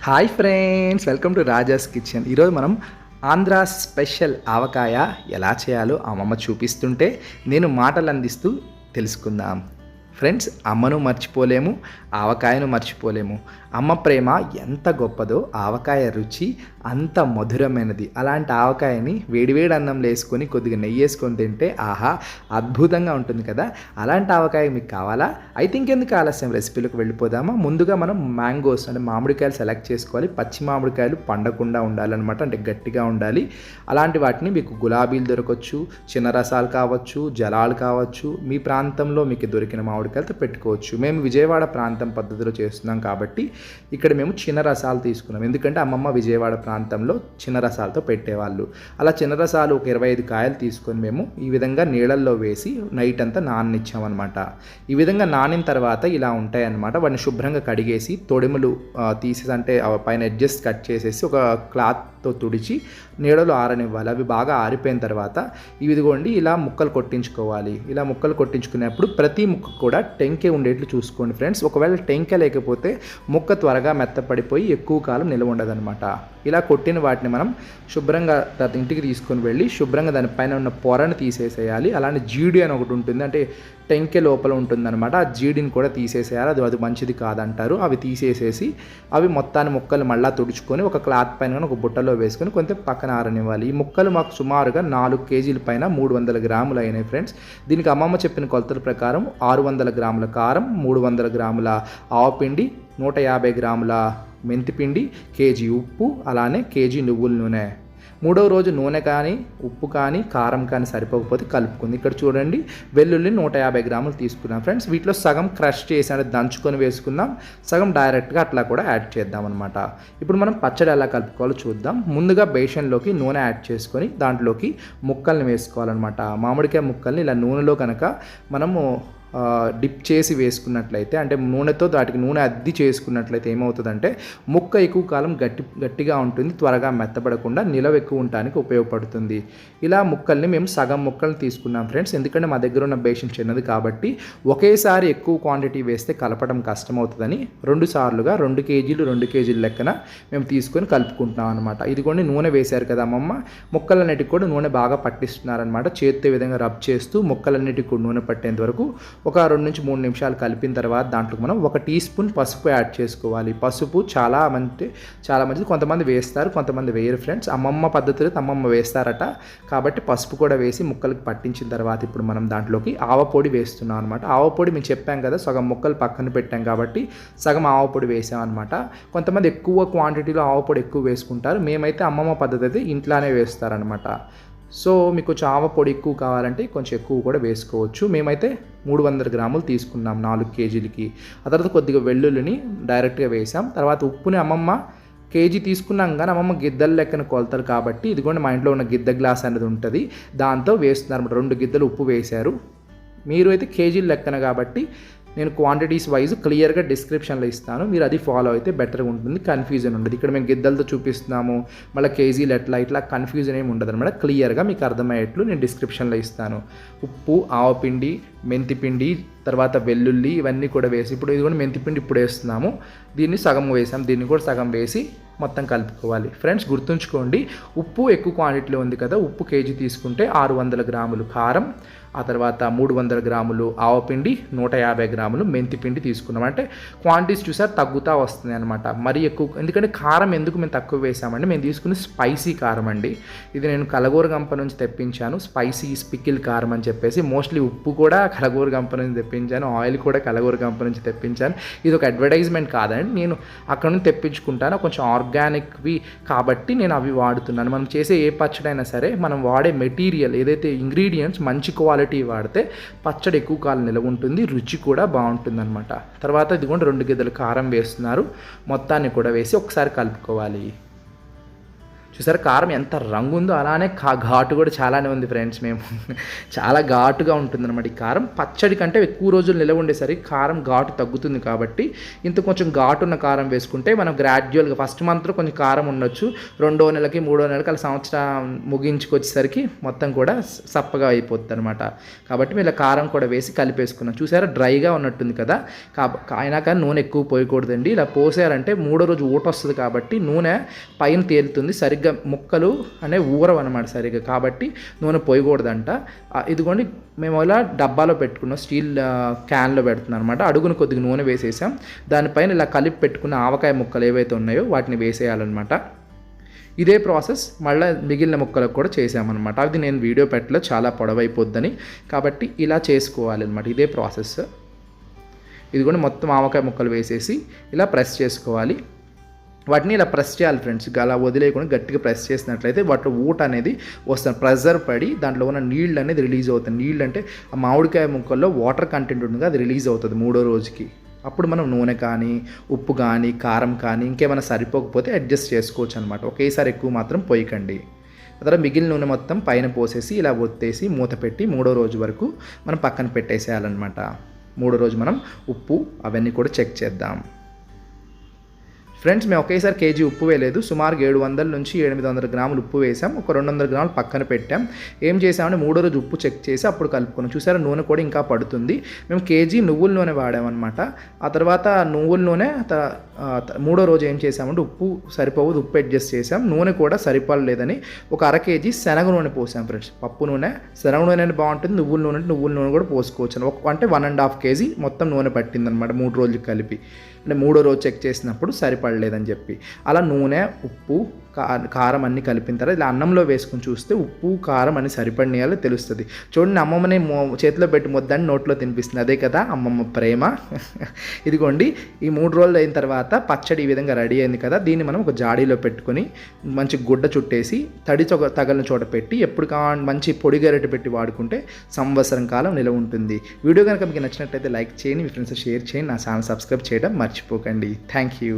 Hi friends, welcome to Raja's kitchen. ఈరోజు మనం Andhra special ఆవకాయ ఎలా చేయాలో అమ్మమ్మ చూపిస్తుంటే నేను మాటలు అందిస్తూ తెలుసుకుందాం. ఫ్రెండ్స్, అమ్మను మర్చిపోలేము, ఆవకాయను మర్చిపోలేము. అమ్మ ప్రేమ ఎంత గొప్పదో ఆవకాయ రుచి అంత మధురమైనది. అలాంటి ఆవకాయని వేడివేడి అన్నంలో వేసుకొని కొద్దిగా నెయ్యి వేసుకొని తింటే ఆహా అద్భుతంగా ఉంటుంది కదా. అలాంటి ఆవకాయ మీకు కావాలా? అయితే ఇంకెందుకు ఆలస్యం, రెసిపీలకు వెళ్ళిపోదామా. ముందుగా మనం మ్యాంగోస్ అంటే మామిడికాయలు సెలెక్ట్ చేసుకోవాలి. పచ్చి మామిడికాయలు పండకుండా ఉండాలన్నమాట, అంటే గట్టిగా ఉండాలి. అలాంటి వాటిని మీకు గులాబీలు దొరకవచ్చు, చిన్న రసాలు కావచ్చు, జలాలు కావచ్చు, మీ ప్రాంతంలో మీకు దొరికిన మామిడికాయలతో పెట్టుకోవచ్చు. మేము విజయవాడ ప్రాంతం పద్ధతిలో చేస్తున్నాం కాబట్టి ఇక్కడ మేము చిన్న రసాలు తీసుకున్నాం. ఎందుకంటే అమ్మమ్మ విజయవాడ ప్రాంతంలో చిన్న రసాలతో పెట్టేవాళ్ళు. అలా చిన్న రసాలు ఒక 25 కాయలు తీసుకొని మేము ఈ విధంగా నీళ్ళల్లో వేసి నైట్ అంతా నాననిచ్చామన్నమాట. ఈ విధంగా నానిన తర్వాత ఇలా ఉంటాయన్నమాట. వాటిని శుభ్రంగా కడిగేసి తొడిములు తీసేసి, అంటే పైన ఎడ్జెస్ కట్ చేసేసి ఒక క్లాత్తో తుడిచి నీడలో ఆరనివ్వాలి. అవి బాగా ఆరిపోయిన తర్వాత ఇదిగోండి ఇలా ముక్కలు కొట్టించుకోవాలి. ఇలా ముక్కలు కొట్టించుకునేప్పుడు ప్రతి ముక్క కూడా టెంకే ఉండేట్లు చూసుకోండి ఫ్రెండ్స్. ఒకవేళ టెంకే లేకపోతే ముక్క త్వరగా మెత్తపడిపోయి ఎక్కువ కాలం నిల్వ ఉండదన్నమాట. ఇలా కొట్టిన వాటిని మనం శుభ్రంగా ఇంటికి తీసుకొని వెళ్ళి శుభ్రంగా దానిపైన ఉన్న పొరను తీసేసేయాలి. అలానే జీడి అని ఒకటి ఉంటుంది, అంటే టెంకే లోపల ఉంటుందన్నమాట. ఆ జీడిని కూడా తీసేసేయాలి. అది మంచిది కాదంటారు. అవి తీసేసేసి అవి మొత్తాన్ని ముక్కలు మళ్ళీ తుడుచుకొని ఒక క్లాత్ పైన ఒక బుట్టలో వేసుకొని కొంచెం పక్కన ఆరనివ్వాలి. ఈ ముక్కలు మాకు సుమారుగా 4 కేజీల పైన 300 గ్రాములు అయినాయి ఫ్రెండ్స్. దీనికి అమ్మమ్మ చెప్పిన కొలతల ప్రకారం 600 గ్రాముల కారం, 300 గ్రాముల ఆవపిండి, 150 గ్రాముల మెంతిపిండి, కేజీ ఉప్పు, అలానే కేజీ నువ్వుల నూనె. 3వ రోజు నూనె కానీ ఉప్పు కానీ కారం కానీ సరిపోకపోతే కలుపుకుంది. ఇక్కడ చూడండి, వెల్లుల్లి 150 గ్రాములు తీసుకున్నాం ఫ్రెండ్స్. వీటిలో సగం క్రష్ చేసి అంటే దంచుకొని వేసుకుందాం, సగం డైరెక్ట్గా అట్లా కూడా యాడ్ చేద్దాం అనమాట. ఇప్పుడు మనం పచ్చడి ఎలా కలుపుకోవాలో చూద్దాం. ముందుగా బేషన్లోకి నూనె యాడ్ చేసుకొని దాంట్లోకి ముక్కల్ని వేసుకోవాలన్నమాట. మామిడికాయ ముక్కల్ని ఇలా నూనెలో కనుక మనము డిప్ చేసి వేసుకున్నట్లయితే, అంటే నూనెతో దాటికి నూనె అద్ది చేసుకున్నట్లయితే ఏమవుతుందంటే ముక్క ఎక్కువ కాలం గట్టిగా ఉంటుంది, త్వరగా మెత్తబడకుండా నిలవ ఎక్కువ ఉండడానికి ఉపయోగపడుతుంది. ఇలా ముక్కల్ని మేము సగం ముక్కల్ని తీసుకున్నాం ఫ్రెండ్స్. ఎందుకంటే మా దగ్గర ఉన్న బేషన్ చిన్నది కాబట్టి ఒకేసారి ఎక్కువ క్వాంటిటీ వేస్తే కలపడం కష్టమవుతుందని 2 సార్లుగా 2 కేజీలు లెక్కన మేము తీసుకొని కలుపుకుంటున్నాం అనమాట. ఇదిగోండి నూనె వేశారు కదా అమ్మమ్మ, ముక్కలన్నిటికి కూడా నూనె బాగా పట్టిస్తున్నారనమాట. చేత్తో విధంగా రబ్ చేస్తూ ముక్కలన్నిటికి కూడా నూనె పట్టేంత వరకు ఒక 2 నుంచి 3 నిమిషాలు కలిపిన తర్వాత దాంట్లో మనం 1 టీ స్పూన్ పసుపు యాడ్ చేసుకోవాలి. పసుపు చాలా మంచిది. కొంతమంది వేస్తారు, కొంతమంది వేయరు ఫ్రెండ్స్. అమ్మమ్మ పద్ధతిలో అమ్మమ్మ వేస్తారట కాబట్టి పసుపు కూడా వేసి ముక్కలకి పట్టించిన తర్వాత ఇప్పుడు మనం దాంట్లోకి ఆవపొడి వేస్తున్నాం అనమాట. ఆవపొడి మేము చెప్పాం కదా, సగం ముక్కలు పక్కన పెట్టాం కాబట్టి సగం ఆవపొడి వేసాం అనమాట. కొంతమంది ఎక్కువ క్వాంటిటీలో ఆవపొడి ఎక్కువ వేసుకుంటారు. మేమైతే అమ్మమ్మ పద్ధతి అయితే ఇంట్లోనే వేస్తారనమాట. సో మీకు కొంచెం ఆవపొడి ఎక్కువ కావాలంటే కొంచెం ఎక్కువ కూడా వేసుకోవచ్చు. మేమైతే 300 గ్రాములు తీసుకున్నాం 4 కేజీలకి. ఆ తర్వాత కొద్దిగా వెల్లుల్లిని డైరెక్ట్గా వేసాం. తర్వాత ఉప్పుని అమ్మమ్మ కేజీ తీసుకున్నాం కానీ అమ్మమ్మ గిద్దల లెక్కన కొలతారు కాబట్టి ఇదిగోండి మా ఇంట్లో ఉన్న గిద్ద గ్లాస్ అనేది ఉంటుంది, దాంతో వేస్తున్నారు. 2 గిద్దలు ఉప్పు వేశారు. మీరు అయితే కేజీల లెక్కన కాబట్టి నేను క్వాంటిటీస్ వైజ్ క్లియర్గా డిస్క్రిప్షన్లో ఇస్తాను, మీరు అది ఫాలో అయితే బెటర్గా ఉంటుంది, కన్ఫ్యూజన్ ఉండదు. ఇక్కడ మేము గిద్దలతో చూపిస్తున్నాము, మళ్ళీ కేజీలు ఇట్లా కన్ఫ్యూజన్ ఏమి ఉండదు అనమాట. క్లియర్గా మీకు అర్థమయ్యేట్లు నేను డిస్క్రిప్షన్లో ఇస్తాను. ఉప్పు, ఆవపిండి, మెంతిపిండి, తర్వాత వెల్లుల్లి ఇవన్నీ కూడా వేసి ఇప్పుడు ఇది కూడా మెంతిపిండి ఇప్పుడు వేస్తున్నాము. దీన్ని సగం వేసాం, దీన్ని కూడా సగం వేసి మొత్తం కలుపుకోవాలి. ఫ్రెండ్స్ గుర్తుంచుకోండి, ఉప్పు ఎక్కువ క్వాంటిటీలో ఉంది కదా, ఉప్పు కేజీ తీసుకుంటే 600 గ్రాములు కారం, ఆ తర్వాత 300 గ్రాములు ఆవపిండి, 150 గ్రాములు మెంతిపిండి తీసుకున్నాం. అంటే క్వాంటిటీస్ చూసారు తగ్గుతూ వస్తుంది అనమాట. మరీ ఎక్కువ, ఎందుకంటే కారం ఎందుకు మేము తక్కువ వేసామండి, మేము తీసుకుని స్పైసీ కారం అండి. ఇది నేను కలగూరగంప నుంచి తెప్పించాను, స్పైసీ పికిల్ కారం అని చెప్పేసి. మోస్ట్లీ ఉప్పు కూడా కలగూరగంప నుంచి తెప్పించాను, ఆయిల్ కూడా కలగూరగంప నుంచి తెప్పించాను. ఇది ఒక అడ్వర్టైజ్మెంట్ కాదండి, నేను అక్కడ నుంచి తెప్పించుకుంటాను. కొంచెం ఆర్గానిక్వి కాబట్టి నేను అవి వాడుతున్నాను. మనం చేసే ఏ పచ్చడి అయినా సరే మనం వాడే మెటీరియల్ ఏదైతే ఇంగ్రీడియంట్స్ మంచి క్వాలిటీ వాడితే పచ్చడి ఎక్కువ కాలం నిలవ ఉంటుంది, రుచి కూడా బాగుంటుంది అనమాట. తర్వాత ఇదిగోండి 2 గిద్దలు కారం వేస్తున్నారు, మొత్తాన్ని కూడా వేసి ఒకసారి కలుపుకోవాలి. చూసారా కారం ఎంత రంగు ఉందో అలానే ఘాటు కూడా చాలానే ఉంది ఫ్రెండ్స్. మేము చాలా ఘాటుగా ఉంటుందన్నమాట ఈ కారం. పచ్చడి కంటే ఎక్కువ రోజులు నిలవ ఉండేసరికి కారం ఘాటు తగ్గుతుంది కాబట్టి ఇంత కొంచెం ఘాటు ఉన్న కారం వేసుకుంటే మనం గ్రాడ్యువల్గా ఫస్ట్ మంత్లో కొంచెం కారం ఉండొచ్చు, 2వ నెలకి 3వ నెలకి అలా సంవత్సరం ముగించుకొచ్చేసరికి మొత్తం కూడా సప్పగా అయిపోతుంది అనమాట. కాబట్టి మేము ఇలా కారం కూడా వేసి కలిపేసుకున్నాం. చూసారా డ్రైగా ఉన్నట్టుంది కదా, అయినా కానీ నూనె ఎక్కువ పోయకూడదండి. ఇలా పోసారంటే 3వ రోజు ఊట వస్తుంది కాబట్టి నూనె పైన తేలుతుంది, సరిగ్గా ముక్కలు అనే ఊరవు అనమాట సరిగ్గా, కాబట్టి నూనె పోయకూడదంట. ఇదిగోండి మేము ఇలా డబ్బాలో పెట్టుకున్నాం, స్టీల్ క్యాన్లో పెడుతున్నాం అనమాట. అడుగును కొద్దిగా నూనె వేసేసాం, దానిపైన ఇలా కలిపి పెట్టుకున్న ఆవకాయ ముక్కలు ఏవైతే ఉన్నాయో వాటిని వేసేయాలన్నమాట. ఇదే ప్రాసెస్ మళ్ళీ మిగిలిన ముక్కలకు కూడా చేసామన్నమాట. అది నేను వీడియో పెట్టలో చాలా పొడవైపోద్దని, కాబట్టి ఇలా చేసుకోవాలన్నమాట. ఇదే ప్రాసెస్. ఇది కూడా మొత్తం ఆవకాయ ముక్కలు వేసేసి ఇలా ప్రెస్ చేసుకోవాలి. వాటిని ఇలా ప్రెస్ చేయాలి ఫ్రెండ్స్, అలా వదిలేయకుండా గట్టిగా ప్రెస్ చేసినట్లయితే వాటిలో ఊట అనేది వస్తుంది, ప్రెజర్ పడి దాంట్లో ఉన్న నీళ్ళు అనేది రిలీజ్ అవుతుంది. నీళ్ళు అంటే ఆ మామిడికాయ ముక్కల్లో వాటర్ కంటెంట్ ఉంటుంది, అది రిలీజ్ అవుతుంది 3వ రోజుకి. అప్పుడు మనం నూనె కానీ ఉప్పు కానీ కారం కానీ ఇంకేమైనా సరిపోకపోతే అడ్జస్ట్ చేసుకోవచ్చు అనమాట. ఒకేసారి ఎక్కువ మాత్రం పోయకండి. తర్వాత మిగిలిన నూనె మొత్తం పైన పోసేసి ఇలా ఒత్తేసి మూత పెట్టి 3వ రోజు వరకు మనం పక్కన పెట్టేసేయాలన్నమాట. 3వ రోజు మనం ఉప్పు అవన్నీ కూడా చెక్ చేద్దాం. ఫ్రెండ్స్ మేము ఒకేసారి కేజీ ఉప్పు వేయలేదు, సుమారు 700 నుంచి 800 గ్రాములు ఉప్పు వేసాం, ఒక 200 గ్రాములు పక్కన పెట్టాం. ఏం చేసామంటే 3వ రోజు ఉప్పు చెక్ చేసి అప్పుడు కలుపుకున్నాం. చూసారా నూనె కూడా ఇంకా పడుతుంది. మేము కేజీ నువ్వుల నూనె వాడామన్నమాట. ఆ తర్వాత నువ్వుల నూనె 3వ రోజు ఏం చేసామంటే ఉప్పు సరిపోవద్దు, ఉప్పు అడ్జస్ట్ చేసాం. నూనె కూడా సరిపడలేదని ఒక 1/2 కేజీ శనగ నూనె పోసాం ఫ్రెండ్స్. పప్పు నూనె శనగ నూనె అనేది బాగుంటుంది, నువ్వుల నూనె కూడా పోసుకోవచ్చు. అంటే 1.5 కేజీ మొత్తం నూనె పట్టిందనమాట 3 రోజులు కలిపి. అంటే 3వ రోజు చెక్ చేసినప్పుడు సరిపడలేదని చెప్పి అలా నూనె ఉప్పు కారం అన్నీ కలిపిన తర్వాత ఇలా అన్నంలో వేసుకుని చూస్తే ఉప్పు కారం అన్ని సరిపడినాయాలో తెలుస్తుంది. చూడండి అమ్మమ్మని చేతిలో పెట్టి ముద్దని నోట్లో తినిపిస్తుంది, అదే కదా అమ్మమ్మ ప్రేమ. ఇదిగోండి ఈ 3 రోజులు అయిన తర్వాత పచ్చడి ఈ విధంగా రెడీ అయింది కదా, దీన్ని మనం ఒక జాడీలో పెట్టుకొని మంచి గుడ్డ చుట్టేసి తడి తగలిన చోట పెట్టి ఎప్పుడు మంచి పొడి గరిటె పెట్టి వాడుకుంటే సంవత్సరం కాలం నిలవ ఉంటుంది. వీడియో కనుక మీకు నచ్చినట్లయితే లైక్ చేయండి, మీ ఫ్రెండ్స్ షేర్ చేయండి, నా ఛానల్ సబ్స్క్రైబ్ చేయడం మర్చిపోకండి. Thank you.